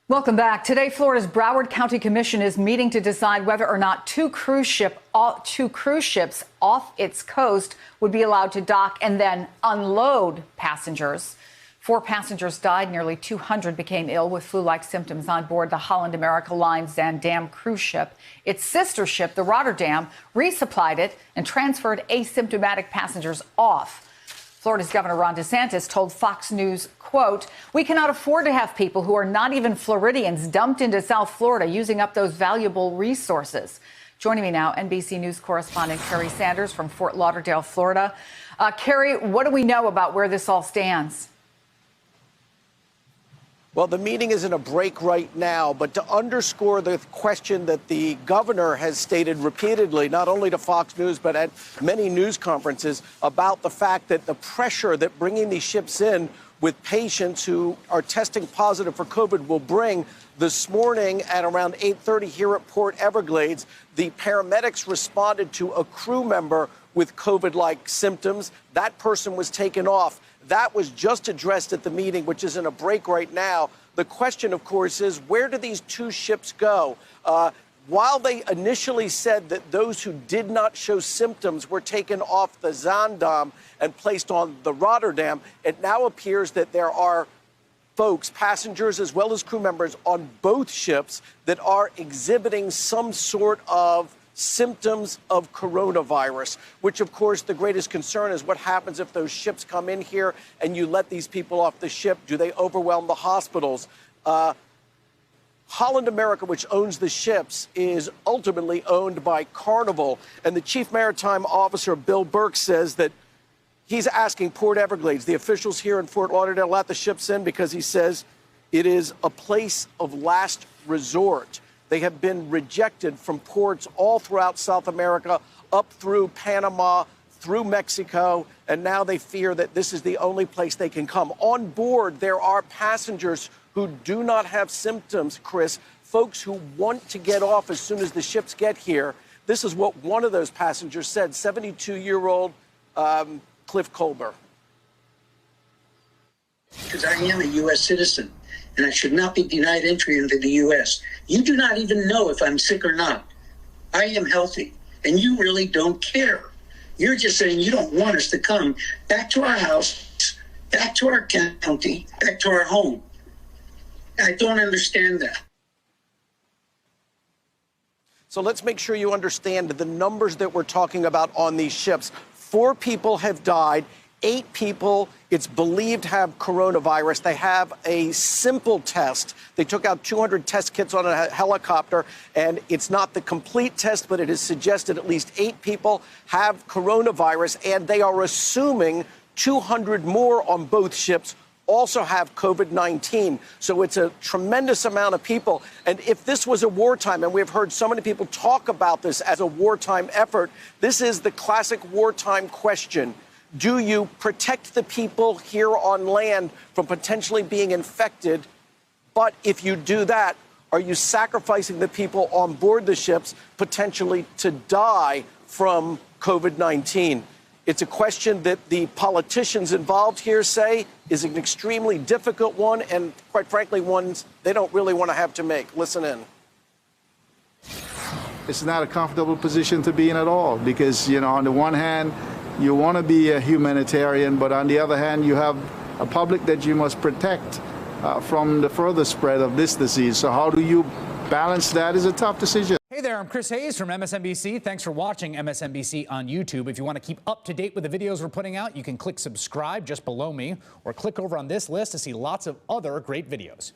Welcome back. Today, Florida's Broward County Commission is meeting to decide whether or not two cruise ships off its coast would be allowed to dock and then unload passengers. 4 passengers died. Nearly 200 became ill with flu-like symptoms on board the Holland America Line Zaandam cruise ship. Its sister ship, the Rotterdam, resupplied it and transferred asymptomatic passengers off. Florida's Governor Ron DeSantis told Fox News, quote, "We cannot afford to have people who are not even Floridians dumped into South Florida using up those valuable resources." Joining me now, NBC News correspondent Kerry Sanders from Fort Lauderdale, Florida. Kerry, what do we know about where this all stands? Well, the meeting is in a break right now, but to underscore the question that the governor has stated repeatedly, not only to Fox News, but at many news conferences, about the fact that the pressure that bringing these ships in with patients who are testing positive for COVID will bring. This morning at around 8:30 here at Port Everglades, the paramedics responded to a crew member with COVID-like symptoms. That person was taken off. That was just addressed at the meeting, which is in a break right now. The question, of course, is where do these two ships go? While they initially said that those who did not show symptoms were taken off the Zaandam and placed on the Rotterdam, it now appears that there are folks, passengers as well as crew members on both ships that are exhibiting some sort of symptoms of coronavirus, which, of course, the greatest concern is what happens if those ships come in here and you let these people off the ship. Do they overwhelm the hospitals? Holland America, which owns the ships, is ultimately owned by Carnival. And the chief maritime officer, Bill Burke, says that he's asking Port Everglades, the officials here in Fort Lauderdale, let the ships in because he says it is a place of last resort. They have been rejected from ports all throughout South America, up through Panama, through Mexico, and now they fear that this is the only place they can come. On board, there are passengers who do not have symptoms, Chris, folks who want to get off as soon as the ships get here. This is what one of those passengers said, 72-year-old Cliff Colber. Because I am a U.S. citizen, and I should not be denied entry into the U.S. You do not even know if I'm sick or not. I am healthy, and you really don't care. You're just saying you don't want us to come back to our house, back to our county, back to our home. I don't understand that. So let's make sure you understand the numbers that we're talking about on these ships. 4 people have died. 8 people, it's believed, have coronavirus. They have a simple test. They took out 200 test kits on a helicopter, and it's not the complete test, but it is suggested at least 8 people have coronavirus, and they are assuming 200 more on both ships also have COVID-19. So it's a tremendous amount of people. And if this was a wartime, and we've heard so many people talk about this as a wartime effort, this is the classic wartime question. Do you protect the people here on land from potentially being infected? But if you do that, are you sacrificing the people on board the ships potentially to die from COVID-19? It's a question that the politicians involved here say is an extremely difficult one, and quite frankly, one they don't really want to have to make. Listen in. It's not a comfortable position to be in at all because, on the one hand, you want to be a humanitarian, but on the other hand, you have a public that you must protect from the further spread of this disease. So how do you balance that is a tough decision. Hey there, I'm Chris Hayes from MSNBC. Thanks for watching MSNBC on YouTube. If you want to keep up to date with the videos we're putting out, you can click subscribe just below me or click over on this list to see lots of other great videos.